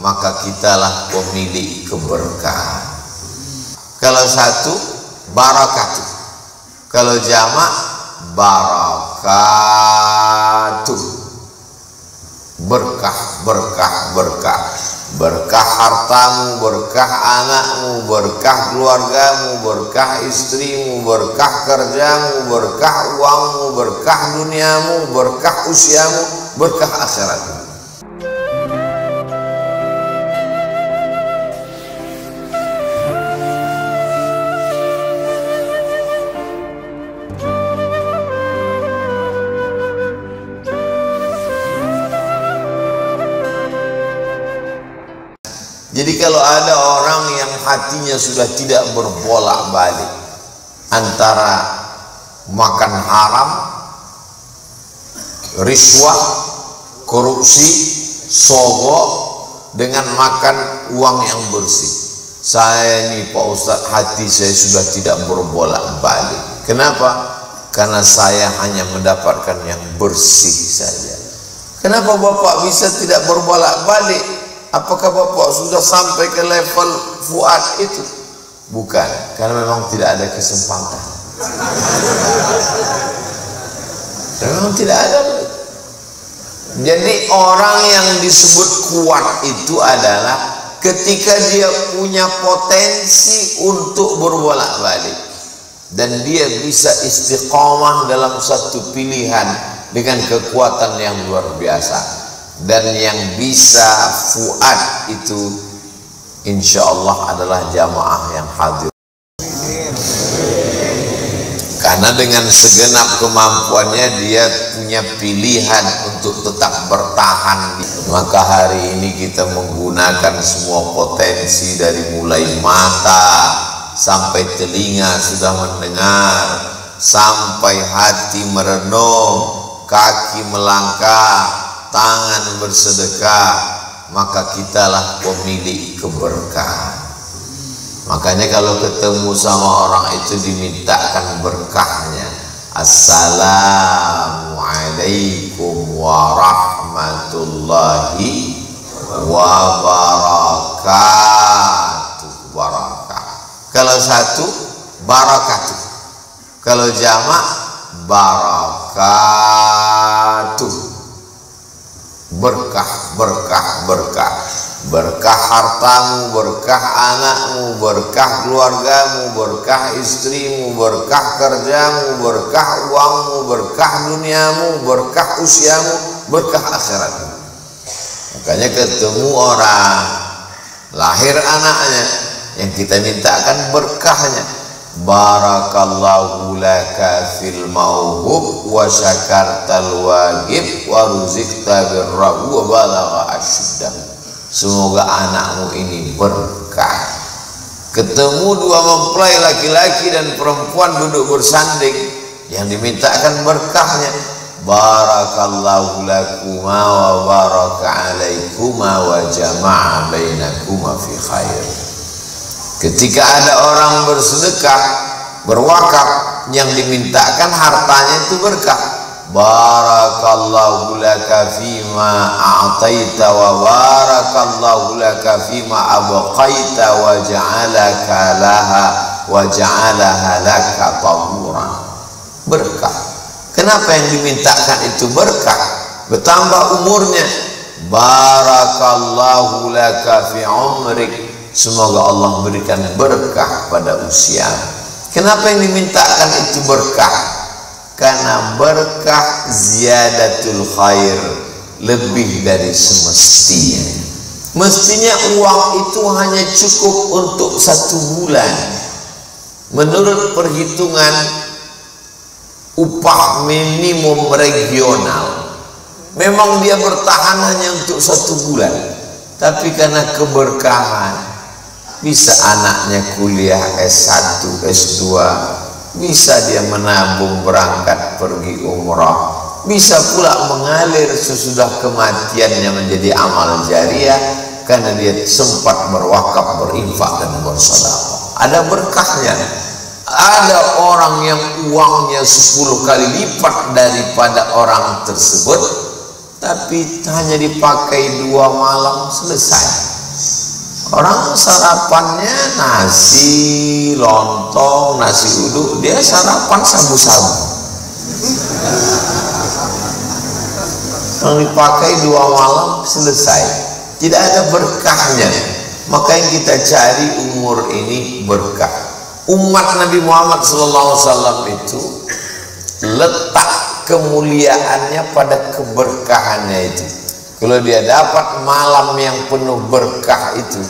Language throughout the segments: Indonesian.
maka kitalah pemilik keberkahan. Kalau satu, barakatuh. Kalau jamak, barakatuh. Berkah, berkah, berkah. Berkah hartamu, berkah anakmu, berkah keluargamu, berkah istrimu, berkah kerjamu, berkah uangmu, berkah duniamu, berkah usiamu, berkah akhiratmu. Jadi kalau ada orang yang hatinya sudah tidak berbolak-balik antara makan haram, riswah, korupsi, sogok dengan makan uang yang bersih. Saya ini Pak Ustadz, hati saya sudah tidak berbolak-balik. Kenapa? Karena saya hanya mendapatkan yang bersih saja. Kenapa Bapak bisa tidak berbolak-balik? Apakah Bapak sudah sampai ke level Fuad itu? Bukan, karena memang tidak ada kesempatan. Memang tidak ada. Jadi orang yang disebut kuat itu adalah ketika dia punya potensi untuk berbolak-balik dan dia bisa istiqomah dalam satu pilihan dengan kekuatan yang luar biasa. Dan yang bisa fuad itu insya Allah adalah jamaah yang hadir. Karena dengan segenap kemampuannya dia punya pilihan untuk tetap bertahan. Maka hari ini kita menggunakan semua potensi dari mulai mata sampai telinga sudah mendengar, sampai hati merenung, kaki melangkah, tangan bersedekah, maka kitalah pemilik keberkahan. Makanya kalau ketemu sama orang itu dimintakan berkahnya. Assalamualaikum warahmatullahi wabarakatuh. Barakah. Kalau satu, barakatuh. Kalau jamak, barakatuh. Berkah, berkah, berkah. Berkah hartamu, berkah anakmu, berkah keluargamu, berkah istrimu, berkah kerjamu, berkah uangmu, berkah duniamu, berkah usiamu, berkah akhiratmu. Makanya ketemu orang, lahir anaknya, yang kita mintakan berkahnya. Barakallahu laka fil mauhub wa syakartal wajib wa ruzikta birrahu wa balagha asyuddah. Semoga anakmu ini berkah. Ketemu dua mempelai laki-laki dan perempuan duduk bersanding, yang dimintakan berkahnya. Barakallahu lakuma wa baraka alaikuma wa jama'a bainakuma fi khair. Ketika ada orang bersedekah, berwakaf, yang dimintakan hartanya itu berkah. Barakallahu laka fima a'taita wa barakallahu laka fima abqaita wa ja'alaka laha wa ja'alaha laka tahuran. Berkah. Kenapa yang dimintakan itu berkah? Bertambah umurnya. Barakallahu laka fi umrik. Semoga Allah berikan berkah pada usia. Kenapa yang dimintakan itu berkah? Karena berkah ziyadatul khair, lebih dari semestinya. Mestinya uang itu hanya cukup untuk 1 bulan. Menurut perhitungan upah minimum regional, memang dia bertahan hanya untuk 1 bulan. Tapi karena keberkahan, bisa anaknya kuliah S1, S2, bisa dia menabung berangkat pergi umrah, bisa pula mengalir sesudah kematiannya menjadi amal jariah karena dia sempat berwakaf, berinfak dan bersedekah. Ada berkahnya. Ada orang yang uangnya 10 kali lipat daripada orang tersebut, tapi hanya dipakai 2 malam selesai. Orang sarapannya nasi lontong, nasi uduk, dia sarapan sabu-sabu. Yang dipakai 2 malam selesai, tidak ada berkahnya. Maka yang kita cari umur ini berkah. Umat Nabi Muhammad SAW itu letak kemuliaannya pada keberkahannya itu. Kalau dia dapat malam yang penuh berkah itu,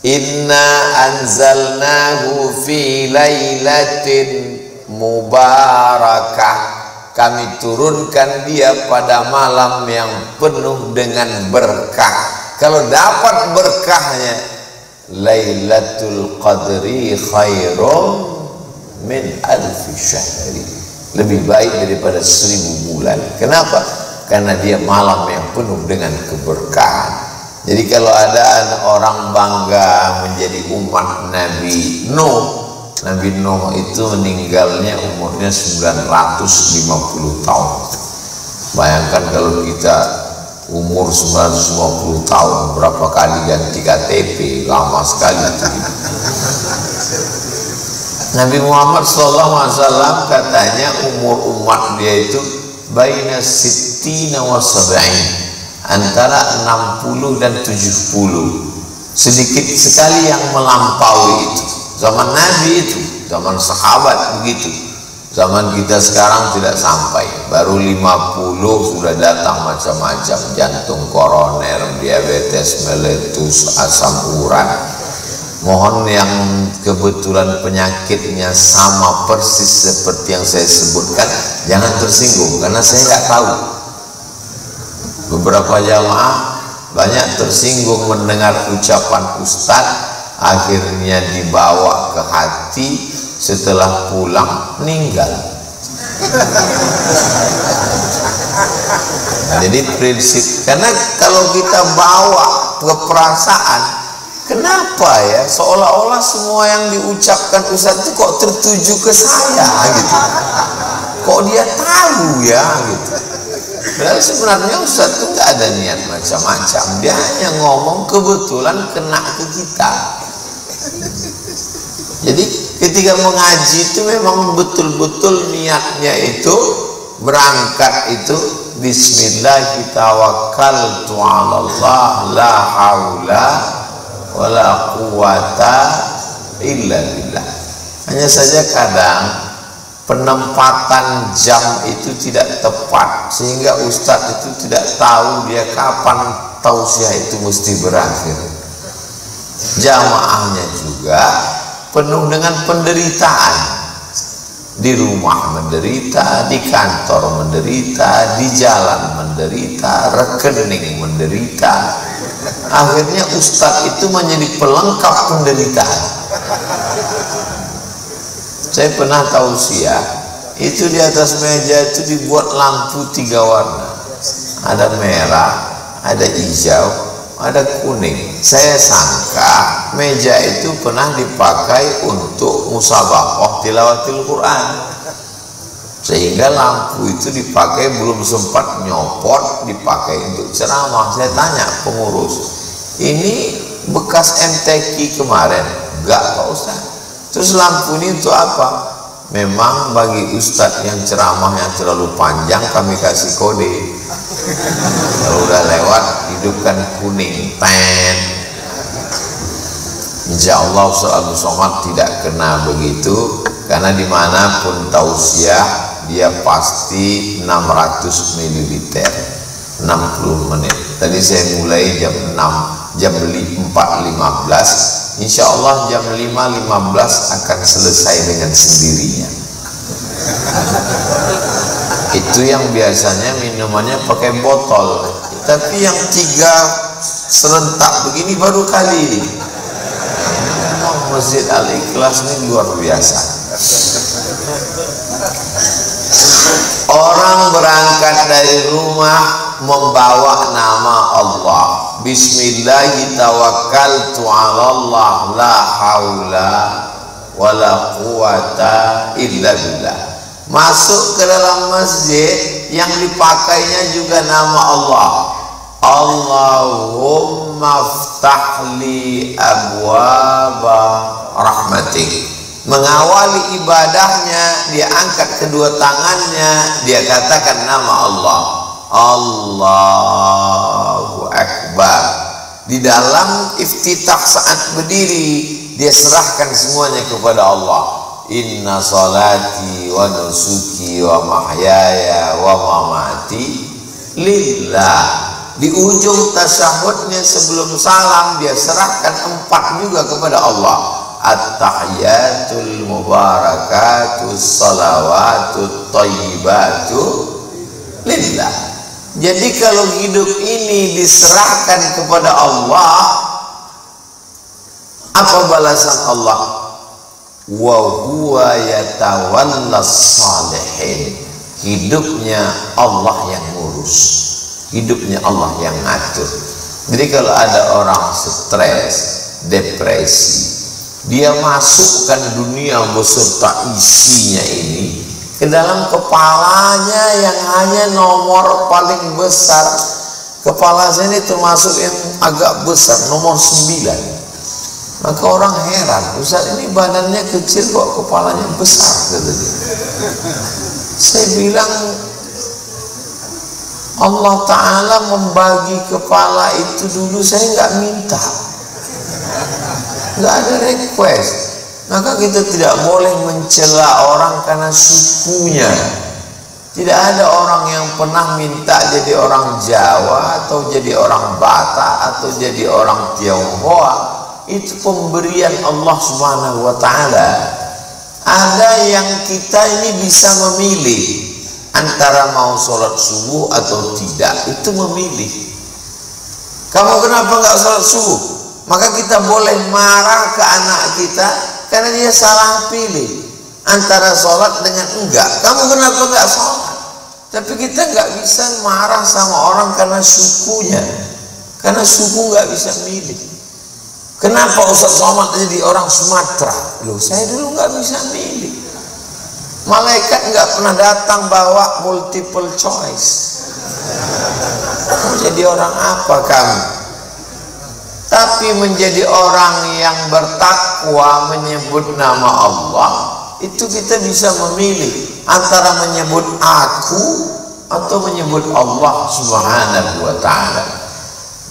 inna anzalnahu fi lailatin mubarakah, kami turunkan dia pada malam yang penuh dengan berkah. Kalau dapat berkahnya, Lailatul Qadri khairum min alfi syahri, lebih baik daripada 1000 bulan. Kenapa? Karena dia malam yang penuh dengan keberkahan. Jadi kalau ada orang bangga menjadi umat Nabi Nuh, Nabi Nuh itu meninggalnya umurnya 950 tahun. Bayangkan kalau kita umur 950 tahun, berapa kali ganti KTP, lama sekali itu. Nabi Muhammad SAW katanya umur umat dia itu baina sittina wa sab'in, antara 60 dan 70. Sedikit sekali yang melampaui itu. Zaman Nabi itu, zaman sahabat begitu. Zaman kita sekarang tidak sampai, baru 50 sudah datang macam-macam, jantung koroner, diabetes meletus, asam urat. Mohon yang kebetulan penyakitnya sama persis seperti yang saya sebutkan, jangan tersinggung, karena saya nggak tahu. Beberapa jamaah banyak tersinggung mendengar ucapan ustadz, akhirnya dibawa ke hati, setelah pulang meninggal. Jadi prinsip, karena kalau kita bawa ke perasaan, kenapa ya seolah-olah semua yang diucapkan ustadz itu kok tertuju ke saya gitu, kok dia tahu ya gitu. Padahal sebenarnya ustadz itu nggak ada niat macam-macam, dia hanya ngomong kebetulan kena ke kita. Jadi ketika mengaji itu memang betul-betul niatnya itu berangkat itu bismillah tawakkaltu 'ala Allah la haula wala quwata illa billah. Hanya saja kadang penempatan jam itu tidak tepat, sehingga ustadz itu tidak tahu dia kapan tausiah itu mesti berakhir. Jamaahnya juga penuh dengan penderitaan, di rumah menderita, di kantor menderita, di jalan menderita, rekening menderita. Akhirnya ustadz itu menjadi pelengkap penderitaan. Saya pernah tausiah, itu di atas meja itu dibuat lampu 3 warna, ada merah, ada hijau, ada kuning. Saya sangka meja itu pernah dipakai untuk musabaqah tilawatil Quran, sehingga lampu itu dipakai, belum sempat nyopot dipakai untuk ceramah. Saya tanya pengurus, ini bekas MTQ kemarin? Enggak Pak Ustaz. Terus lampu ini untuk apa? Memang bagi ustadz yang ceramahnya terlalu panjang kami kasih kode, kalau udah lewat hidupkan kuning, ten. Insya Allah Ustaz Abdul Somad tidak kena begitu, karena dimanapun tausiah dia pasti 600 ml 60 menit. Tadi saya mulai jam 6, jam 4.15. Insya Allah jam 5.15 akan selesai dengan sendirinya. Itu yang biasanya minumannya pakai botol, tapi yang 3 serentak begini baru kali ini. Memang Masjid Al-Ikhlas ini luar biasa. Orang berangkat dari rumah membawa nama Allah, bismillah tawakkaltu 'ala Allah la haula wala quwata illa billah. Masuk ke dalam masjid yang dipakainya juga nama Allah, Allahumma ftahli abwaba rahmatik. Mengawali ibadahnya, dia angkat kedua tangannya, dia katakan nama Allah, Allahu Akbar. Di dalam iftitah saat berdiri, dia serahkan semuanya kepada Allah. Inna salati wa nusuki wa mahyaya wa mamati lillah. Di ujung tasyahudnya sebelum salam, dia serahkan 4 juga kepada Allah. At-tahiyatul mubarakatus salawatut thayyibatu lillah. Jadi kalau hidup ini diserahkan kepada Allah, apa balasan Allah? Wa huwa yatawallas salihin. Hidupnya Allah yang ngurus, hidupnya Allah yang ngatur. Jadi kalau ada orang stres, depresi, dia masukkan dunia beserta isinya ini ke dalam kepalanya yang hanya nomor paling besar. Kepala saya ini termasuk yang agak besar, nomor 9. Maka orang heran, Ustaz ini badannya kecil kok kepalanya besar, kata dia. Saya bilang, Allah Ta'ala membagi kepala itu dulu saya nggak minta, nggak ada request. Maka kita tidak boleh mencela orang karena sukunya. Tidak ada orang yang pernah minta jadi orang Jawa atau jadi orang Batak atau jadi orang Tionghoa. Itu pemberian Allah Subhanahu wa Ta'ala. Ada yang kita ini bisa memilih antara mau sholat subuh atau tidak. Itu memilih. Kamu kenapa nggak sholat subuh? Maka kita boleh marah ke anak kita karena dia salah pilih antara sholat dengan enggak. Kamu kenapa enggak sholat? Tapi kita nggak bisa marah sama orang karena sukunya, karena suku nggak bisa milih. Kenapa Ustaz Somad jadi orang Sumatera? Loh, saya dulu nggak bisa milih. Malaikat nggak pernah datang bawa multiple choice. Kamu jadi orang apa kamu? Tapi menjadi orang yang bertakwa, menyebut nama Allah, itu kita bisa memilih antara menyebut aku atau menyebut Allah Subhanahu wa Ta'ala.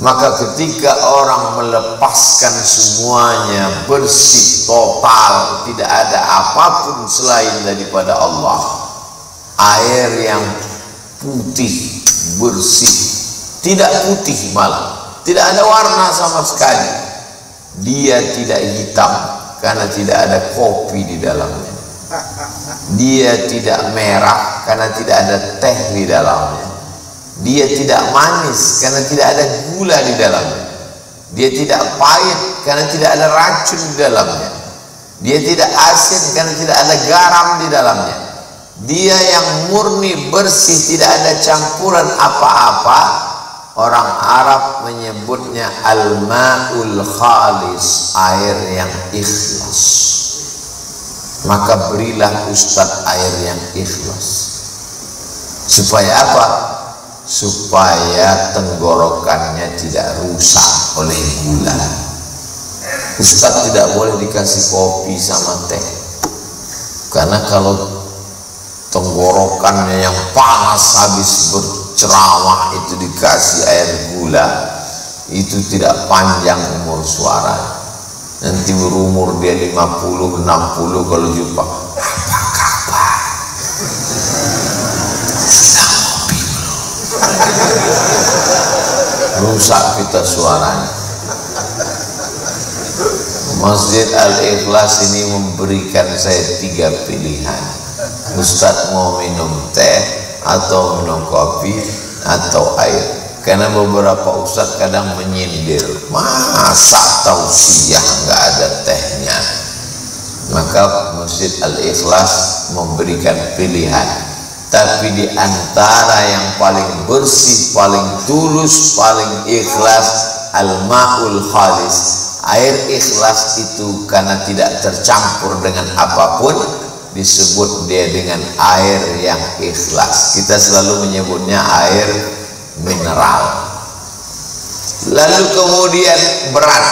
Maka ketika orang melepaskan semuanya, bersih total, tidak ada apapun selain daripada Allah, air yang putih, bersih, tidak putih malah, tidak ada warna sama sekali. Dia tidak hitam karena tidak ada kopi di dalamnya. Dia tidak merah karena tidak ada teh di dalamnya. Dia tidak manis karena tidak ada gula di dalamnya. Dia tidak pahit karena tidak ada racun di dalamnya. Dia tidak asin karena tidak ada garam di dalamnya. Dia yang murni, bersih, tidak ada campuran apa-apa. Orang Arab menyebutnya al-ma'ul khalis, air yang ikhlas. Maka berilah Ustadz air yang ikhlas. Supaya apa? Supaya tenggorokannya tidak rusak oleh gula. Ustadz tidak boleh dikasih kopi sama teh, karena kalau tenggorokannya yang panas habis berceramah itu dikasih air gula, itu tidak panjang umur suara. Nanti berumur dia 50, 60 kalau jumpa, apa kabar? Sudah ngopi belum? Rusak kita suaranya. Masjid Al-Ikhlas ini memberikan saya 3 pilihan. Ustadz mau minum teh atau minum kopi atau air. Karena beberapa ustadz kadang menyindir, masa tausiah nggak ada tehnya. Maka Masjid Al-Ikhlas memberikan pilihan. Tapi di antara yang paling bersih, paling tulus, paling ikhlas, al-ma'ul khalis, air ikhlas itu karena tidak tercampur dengan apapun, disebut dia dengan air yang ikhlas. Kita selalu menyebutnya air mineral. Lalu kemudian berat,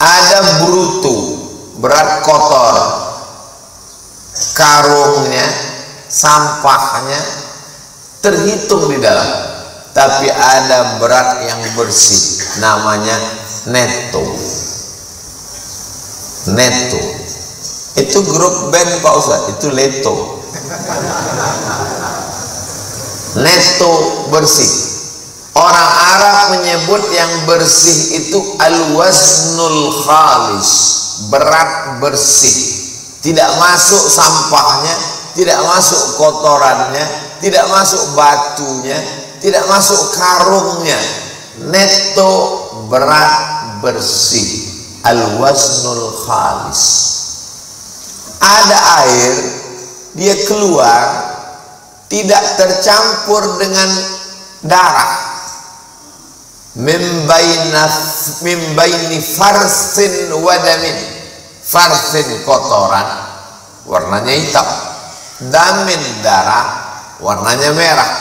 ada brutu, berat kotor, karungnya, sampahnya terhitung di dalam, tapi ada berat yang bersih, namanya netto. Netto itu grup band Pak Ustadz, itu Leto. Netto bersih. Orang Arab menyebut yang bersih itu al-waznul khalis, berat bersih, tidak masuk sampahnya, tidak masuk kotorannya, tidak masuk batunya, tidak masuk karungnya. Netto berat bersih, al-waznul khalis. Ada air, dia keluar tidak tercampur dengan darah. Mimbaini farsin wadamin. Farsin kotoran, warnanya hitam. Damin darah, warnanya merah.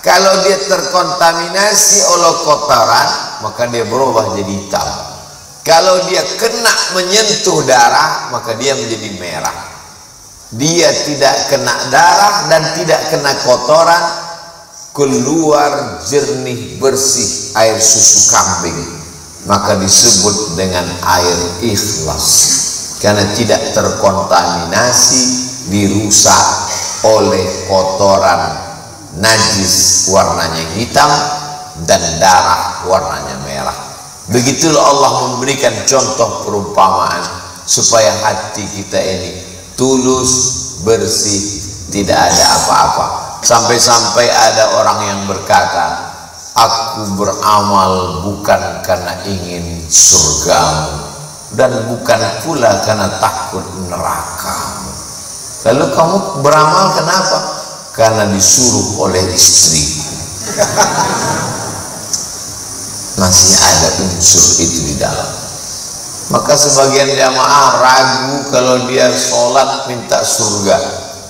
Kalau dia terkontaminasi oleh kotoran, maka dia berubah jadi hitam. Kalau dia kena menyentuh darah, maka dia menjadi merah. Dia tidak kena darah dan tidak kena kotoran, keluar jernih bersih air susu kambing, maka disebut dengan air ikhlas, karena tidak terkontaminasi, dirusak oleh kotoran najis warnanya hitam dan darah warnanya merah. Begitulah Allah memberikan contoh perumpamaan supaya hati kita ini tulus, bersih, tidak ada apa-apa. Sampai-sampai ada orang yang berkata, aku beramal bukan karena ingin surgamu dan bukan pula karena takut nerakamu. Lalu kamu beramal kenapa? Karena disuruh oleh istriku. Masih ada unsur itu di dalam. Maka sebagian jamaah ragu kalau dia sholat minta surga.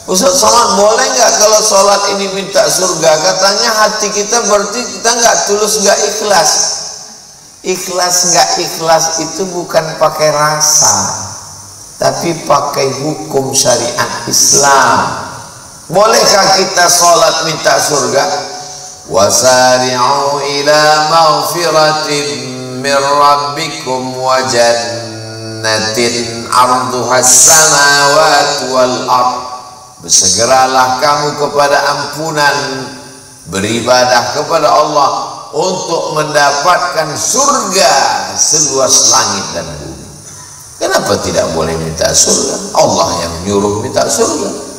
Ustaz, sholat boleh nggak kalau sholat ini minta surga? Katanya hati kita berarti kita nggak tulus, nggak ikhlas. Ikhlas nggak ikhlas itu bukan pakai rasa, tapi pakai hukum syariat Islam. Bolehkah kita sholat minta surga? Wasari'u ila maghfiratin min rabbikum wa jannatin arduhas samawati wal ardh. Bersegeralah kamu kepada ampunan, beribadah kepada Allah untuk mendapatkan surga seluas langit dan bumi. Kenapa tidak boleh minta surga? Allah yang nyuruh minta surga.